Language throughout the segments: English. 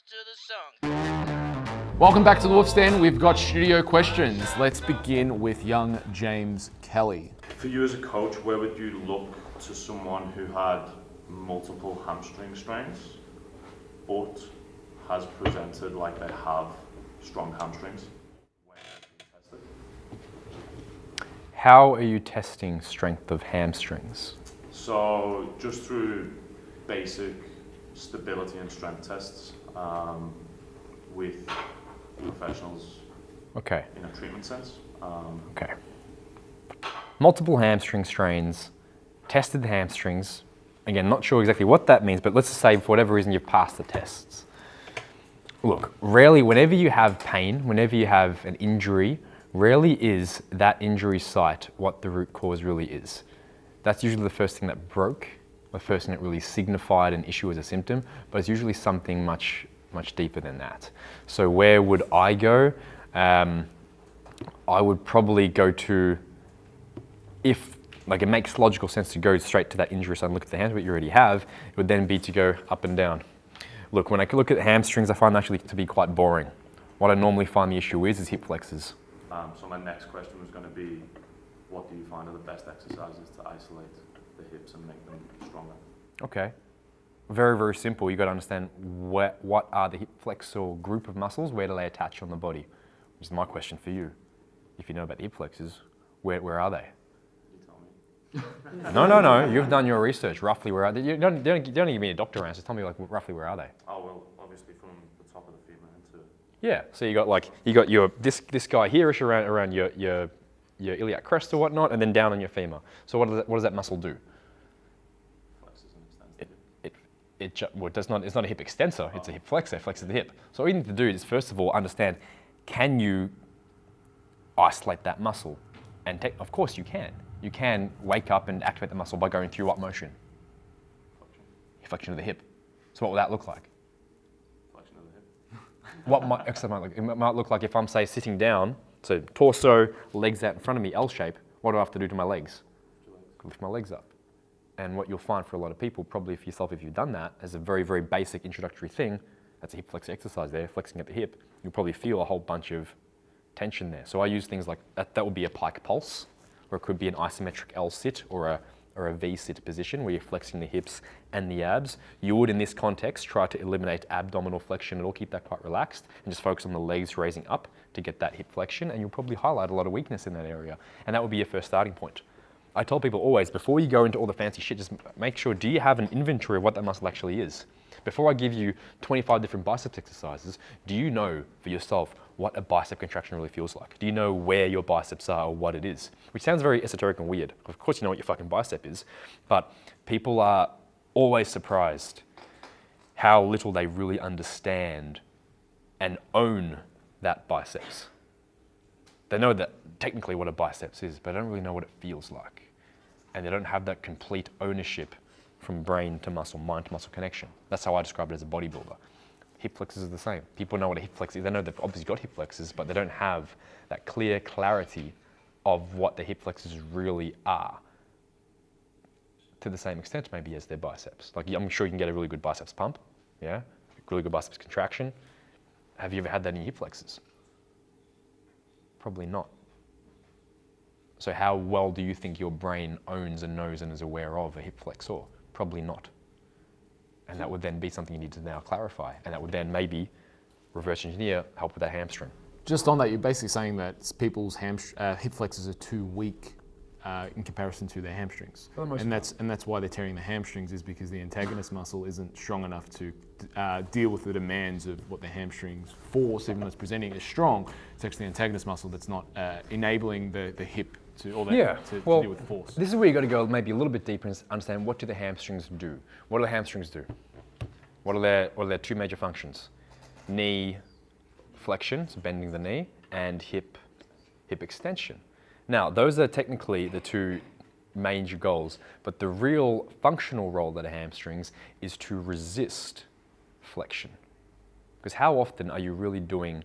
to the song. Welcome back to the Wolf Stand. We've got studio questions. Let's begin with young James Kelly. For you as a coach, where would you look to someone who had multiple hamstring strains, but has presented like they have strong hamstrings? Where have you tested? How are you testing strength of hamstrings? So just through basic stability and strength tests with professionals. Okay. In a treatment sense. Okay. Multiple hamstring strains, tested the hamstrings. Again, not sure exactly what that means, but let's just say for whatever reason you've passed the tests. Look, rarely, whenever you have pain, whenever you have an injury, rarely is that injury site what the root cause really is. That's usually the first thing that broke, the first thing that really signified an issue as a symptom, but it's usually something much deeper than that. So where would I go? I would probably go to, if like it makes logical sense to go straight to that injury site and look at the hamstring that you already have, it would then be to go up and down. Look, when I look at hamstrings, I find actually to be quite boring. What I normally find the issue is hip flexors. So my next question was going to be, what do you find are the best exercises to isolate the hips and make them stronger? Okay. Very, very simple. You've got to understand what are the hip flexor group of muscles, where do they attach on the body? Which is my question for you. If you know about the hip flexors, where are they? You tell me. No. You've done your research. Roughly where are they? You don't give me a doctor answer. Tell me like roughly where are they? Oh, well, obviously from the top of the femur into... Yeah. So you got your this guy here-ish around your iliac crest or whatnot, and then down on your femur. So what does that muscle do? Flexes and extends the hip. It's not a hip extensor, it's a hip flexor, it flexes the hip. So all you need to do is first of all understand, can you isolate that muscle? And of course you can. You can wake up and activate the muscle by going through what motion? Flexion of the hip. So what will that look like? Flexion of the hip. What might it might look like if I'm, say, sitting down, so torso, legs out in front of me, L shape, what do I have to do to my legs? Lift my legs up. And what you'll find for a lot of people, probably for yourself if you've done that, as a very, very basic introductory thing, that's a hip flexor exercise there, flexing at the hip, you'll probably feel a whole bunch of tension there. So I use things like, that would be a pike pulse, or it could be an isometric L sit or a V sit position where you're flexing the hips and the abs. You would, in this context, try to eliminate abdominal flexion at all, keep that quite relaxed, and just focus on the legs raising up to get that hip flexion, and you'll probably highlight a lot of weakness in that area. And that would be your first starting point. I tell people always, before you go into all the fancy shit, just make sure, do you have an inventory of what that muscle actually is? Before I give you 25 different biceps exercises, do you know for yourself what a bicep contraction really feels like? Do you know where your biceps are or what it is? Which sounds very esoteric and weird. Of course you know what your fucking bicep is, but people are always surprised how little they really understand and own that biceps. They know that technically what a biceps is, but they don't really know what it feels like. And they don't have that complete ownership from brain to muscle, mind to muscle connection. That's how I describe it as a bodybuilder. Hip flexors are the same. People know what a hip flexor is. They know they've obviously got hip flexors, but they don't have that clear clarity of what the hip flexors really are, to the same extent maybe as their biceps. Like, I'm sure you can get a really good biceps pump, yeah? Really good biceps contraction. Have you ever had that in your hip flexors? Probably not. So how well do you think your brain owns and knows and is aware of a hip flexor? Probably not. And that would then be something you need to now clarify. And that would then maybe reverse engineer, help with that hamstring. Just on that, you're basically saying that people's hip flexors are too weak in comparison to their hamstrings. And that's why they're tearing the hamstrings, is because the antagonist muscle isn't strong enough to deal with the demands of what the hamstrings force, even though it's presenting as strong. It's actually the antagonist muscle that's not enabling the hip to deal with force. This is where you got to go maybe a little bit deeper and understand, what do the hamstrings do? What do the hamstrings do? What are their two major functions? Knee flexion, so bending the knee, and hip extension. Now, those are technically the two major goals, but the real functional role of the hamstrings is to resist flexion. Because how often are you really doing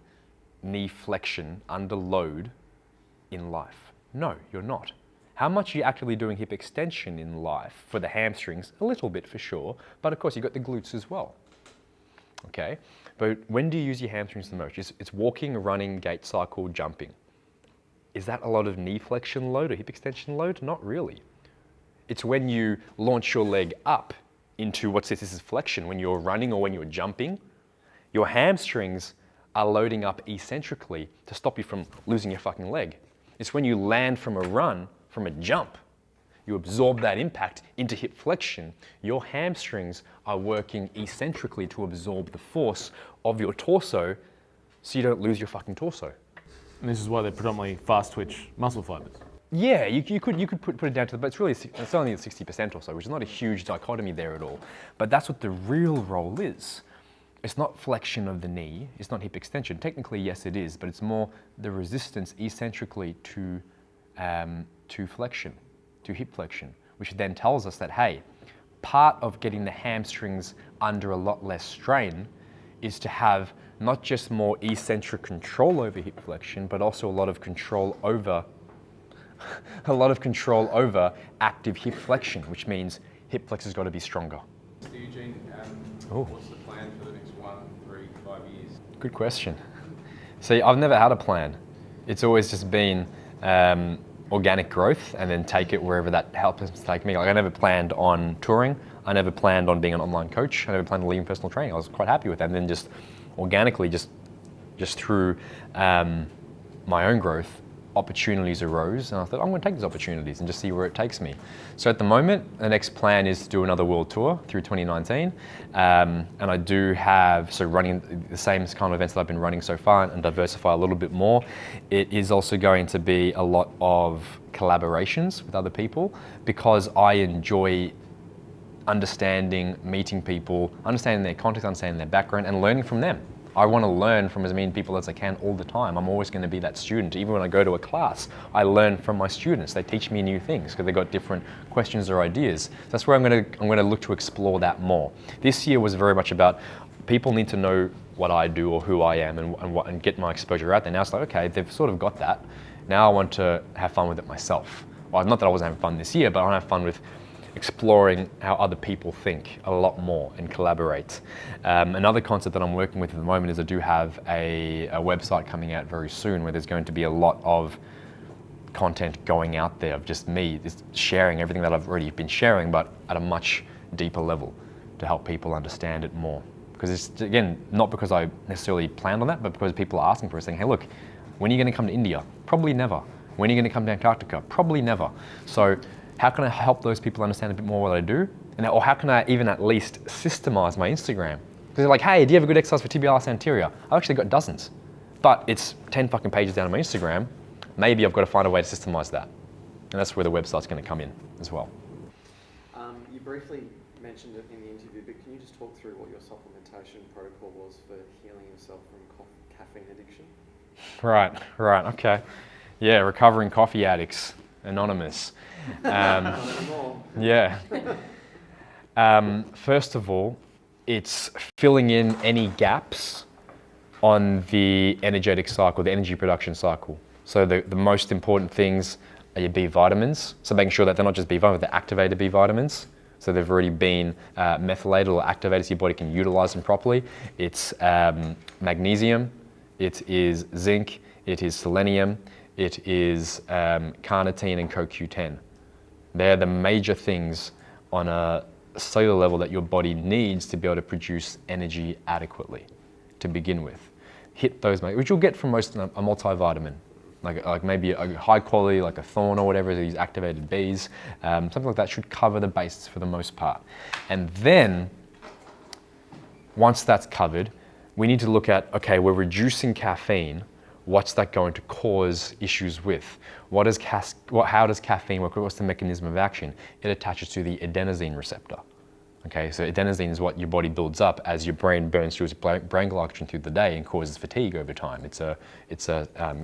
knee flexion under load in life? No, you're not. How much are you actually doing hip extension in life for the hamstrings? A little bit for sure, but of course you've got the glutes as well. Okay, but when do you use your hamstrings the most? It's walking, running, gait cycle, jumping. Is that a lot of knee flexion load or hip extension load? Not really. It's when you launch your leg up into what's this? This is flexion. When you're running or when you're jumping, your hamstrings are loading up eccentrically to stop you from losing your fucking leg. It's when you land from a run, from a jump, you absorb that impact into hip flexion. Your hamstrings are working eccentrically to absorb the force of your torso so you don't lose your fucking torso. And this is why they're predominantly fast twitch muscle fibers. Yeah, you could put it down to, but it's only at 60% or so, which is not a huge dichotomy there at all. But that's what the real role is. It's not flexion of the knee, it's not hip extension. Technically, yes, it is, but it's more the resistance eccentrically to flexion, to hip flexion, which then tells us that, hey, part of getting the hamstrings under a lot less strain is to have not just more eccentric control over hip flexion, but also a lot of control over active hip flexion, which means hip flexor's got to be stronger. Eugene, what's the plan for the next 1, 3, 5 years? Good question. See, I've never had a plan. It's always just been organic growth and then take it wherever that helps to take me. Like, I never planned on touring. I never planned on being an online coach. I never planned on leading personal training. I was quite happy with that. And then just organically, just through my own growth, opportunities arose, and I thought, I'm going to take these opportunities and just see where it takes me. So at the moment, the next plan is to do another world tour through 2019. And I do have, so running the same kind of events that I've been running so far and diversify a little bit more. It is also going to be a lot of collaborations with other people because I enjoy understanding, meeting people, understanding their context, understanding their background, and learning from them. I want to learn from as many people as I can all the time. I'm always going to be that student. Even when I go to a class, I learn from my students. They teach me new things because they've got different questions or ideas. That's where I'm going to look to explore that more. This year was very much about people need to know what I do or who I am and get my exposure out there. Now it's like, okay, they've sort of got that. Now I want to have fun with it myself. Well, not that I wasn't having fun this year, but I want to have fun with exploring how other people think a lot more and collaborate. Another concept that I'm working with at the moment is I do have a website coming out very soon where there's going to be a lot of content going out there of just me, just sharing everything that I've already been sharing, but at a much deeper level to help people understand it more. Because it's, again, not because I necessarily planned on that, but because people are asking for it, saying, hey, look, when are you going to come to India? Probably never. When are you going to come to Antarctica? Probably never. So how can I help those people understand a bit more what I do? Or how can I even at least systemize my Instagram? Because they're like, hey, do you have a good exercise for tibialis anterior? I've actually got dozens, but it's 10 fucking pages down on my Instagram. Maybe I've got to find a way to systemize that. And that's where the website's going to come in as well. You briefly mentioned it in the interview, but can you just talk through what your supplementation protocol was for healing yourself from caffeine addiction? Right, okay. Yeah, recovering coffee addicts, anonymous. Yeah. First of all, it's filling in any gaps on the energetic cycle, the energy production cycle. So the most important things are your B vitamins. So making sure that they're not just B vitamins, they're activated B vitamins. So they've already been methylated or activated so your body can utilize them properly. It's magnesium, it is zinc, it is selenium, it is carnitine and CoQ10. They're the major things on a cellular level that your body needs to be able to produce energy adequately to begin with. Hit those, which you'll get from most a multivitamin, like maybe a high quality, like a Thorn or whatever, these activated Bs, something like that should cover the bases for the most part. And then, once that's covered, we need to look at, okay, we're reducing caffeine. What's that going to cause issues with? How does caffeine work? What's the mechanism of action? It attaches to the adenosine receptor. Okay, so adenosine is what your body builds up as your brain burns through its brain glycogen through the day and causes fatigue over time. It's a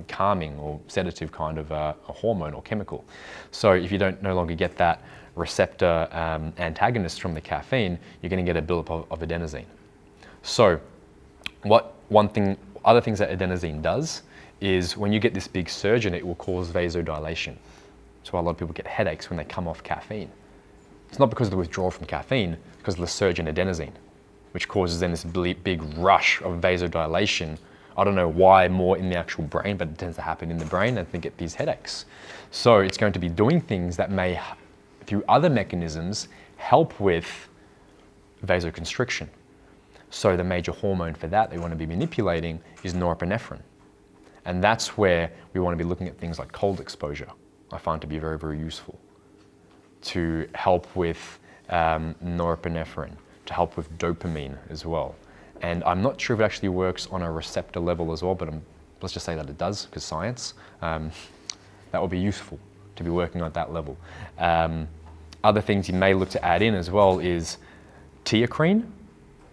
calming or sedative kind of a hormone or chemical. So if you don't no longer get that receptor antagonist from the caffeine, you're going to get a buildup of adenosine. So other things that adenosine does is when you get this big surge in it will cause vasodilation. That's why a lot of people get headaches when they come off caffeine. It's not because of the withdrawal from caffeine, it's because of the surge in adenosine, which causes then this big rush of vasodilation. I don't know why more in the actual brain, but it tends to happen in the brain and they get these headaches. So it's going to be doing things that may, through other mechanisms, help with vasoconstriction. So the major hormone for that we want to be manipulating is norepinephrine. And that's where we want to be looking at things like cold exposure. I find to be very, very useful to help with norepinephrine, to help with dopamine as well. And I'm not sure if it actually works on a receptor level as well, but let's just say that it does, because science. That would be useful to be working at that level. Other things you may look to add in as well is teocrine.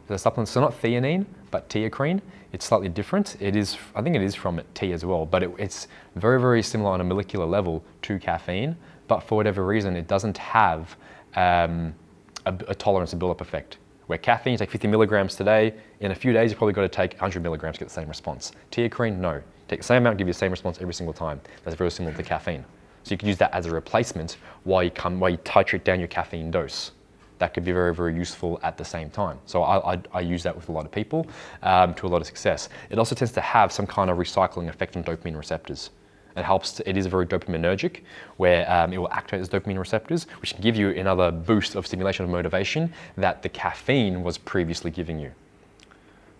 The supplement, so not theanine, but teocrine. It's slightly different. It is, I think it is from tea as well, but it's very, very similar on a molecular level to caffeine, but for whatever reason, it doesn't have a tolerance and build-up effect. Where caffeine, you take 50 milligrams today, in a few days, you've probably got to take 100 milligrams to get the same response. Teocrine, no. Take the same amount, give you the same response every single time. That's very similar to caffeine. So you can use that as a replacement while you titrate down your caffeine dose. That could be very, very useful at the same time. So I use that with a lot of people to a lot of success. It also tends to have some kind of recycling effect on dopamine receptors. It is very dopaminergic, where it will activate those dopamine receptors, which can give you another boost of stimulation of motivation that the caffeine was previously giving you.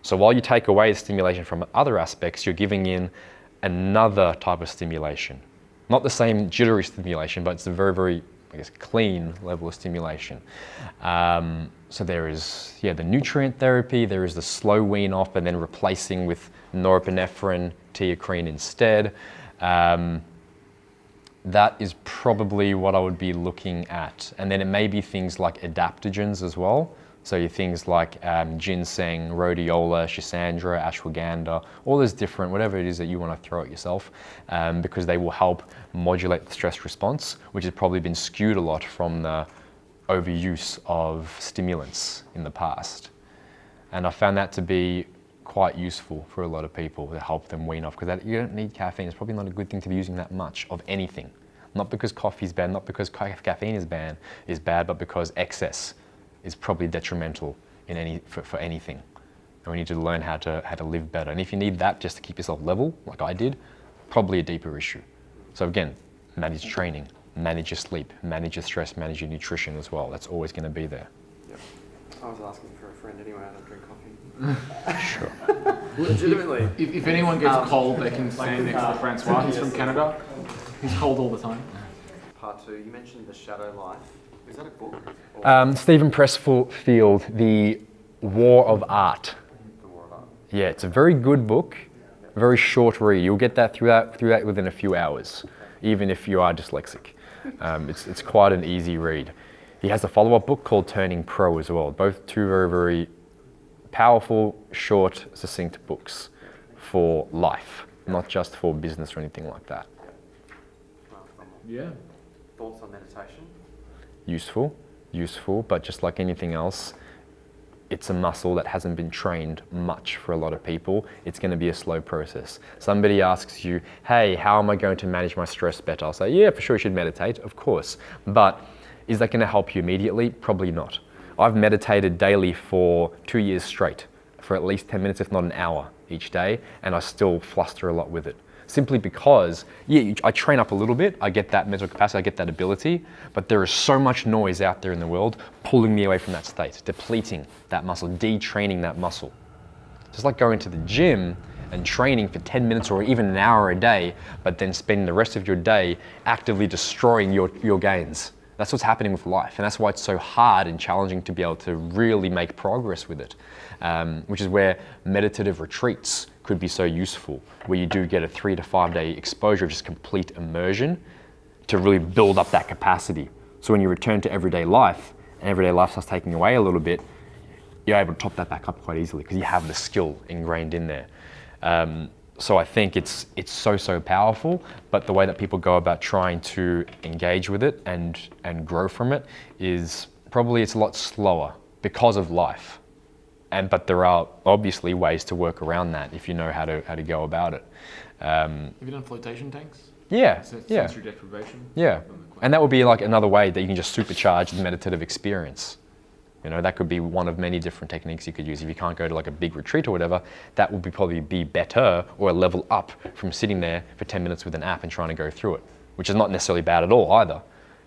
So while you take away the stimulation from other aspects, you're giving in another type of stimulation. Not the same jittery stimulation, but it's a very, very, I guess, clean level of stimulation. So there is, the nutrient therapy, there is the slow wean off and then replacing with norepinephrine, teocrine instead. That is probably what I would be looking at. And then it may be things like adaptogens as well. So your things like ginseng, rhodiola, schisandra, ashwagandha, all those different, whatever it is that you want to throw at yourself, because they will help modulate the stress response, which has probably been skewed a lot from the overuse of stimulants in the past. And I found that to be quite useful for a lot of people to help them wean off, because you don't need caffeine. It's probably not a good thing to be using that much of anything. Not because coffee is bad, not because caffeine is bad, but because excess is probably detrimental for anything. And we need to learn how to live better. And if you need that just to keep yourself level, like I did, probably a deeper issue. So again, manage training, manage your sleep, manage your stress, manage your nutrition as well. That's always going to be there. Yep. I was asking for a friend anyway. I don't drink coffee. Sure. Legitimately. If anyone gets cold, they can stand next to Francois. He's from Canada. He's cold all the time. Part 2, you mentioned The Shadow Life. Is that a book? Stephen Pressfield, The War of Art. The War of Art. Yeah, it's a very good book, very short read. You'll get that through that within a few hours, even if you are dyslexic. It's quite an easy read. He has a follow-up book called Turning Pro as well. Both two very, very powerful, short, succinct books for life, not just for business or anything like that. Yeah. Thoughts on meditation? Useful, but just like anything else, it's a muscle that hasn't been trained much for a lot of people. It's going to be a slow process. Somebody asks you, hey, how am I going to manage my stress better? I'll say, yeah, for sure you should meditate, of course. But is that going to help you immediately? Probably not. I've meditated daily for 2 years straight, for at least 10 minutes, if not an hour each day, and I still fluster a lot with it. Simply because, I train up a little bit, I get that mental capacity, I get that ability, but there is so much noise out there in the world pulling me away from that state, depleting that muscle, detraining that muscle. Just like going to the gym and training for 10 minutes or even an hour a day, but then spending the rest of your day actively destroying your gains. That's what's happening with life, and that's why it's so hard and challenging to be able to really make progress with it, which is where meditative retreats could be so useful, where you do get a 3 to 5 day exposure of just complete immersion to really build up that capacity. So when you return to everyday life, and everyday life starts taking away a little bit, you're able to top that back up quite easily because you have the skill ingrained in there. So I think it's so powerful, but the way that people go about trying to engage with it and grow from it is probably it's a lot slower because of life. But there are obviously ways to work around that if you know how to go about it. Have you done flotation tanks? Yeah. Sensory deprivation? Yeah. And that would be like another way that you can just supercharge the meditative experience. You know, that could be one of many different techniques you could use. If you can't go to like a big retreat or whatever, that would probably be better or a level up from sitting there for 10 minutes with an app and trying to go through it, which is not necessarily bad at all either.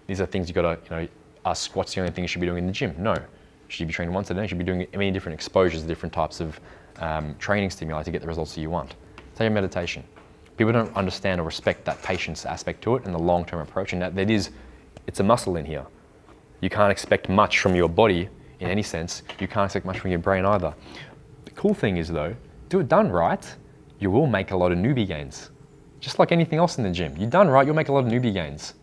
These are things you gotta, you know, are squats the only thing you should be doing in the gym? No. Should you be training once a day? You should be doing many different exposures, different types of training stimuli to get the results that you want. Take a meditation. People don't understand or respect that patience aspect to it and the long-term approach, and it's a muscle in here. You can't expect much from your body in any sense. You can't expect much from your brain either. The cool thing is though, do it done right, you will make a lot of newbie gains. Just like anything else in the gym. You done right, you'll make a lot of newbie gains.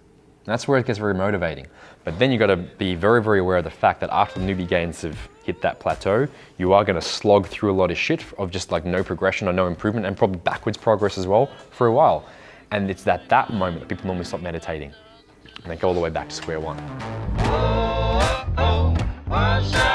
And that's where it gets very motivating. But then you got to be very, very aware of the fact that after the newbie gains have hit that plateau, you are going to slog through a lot of shit of just like no progression or no improvement and probably backwards progress as well for a while. And it's at that moment that people normally stop meditating and they go all the way back to square one. Oh, oh, oh,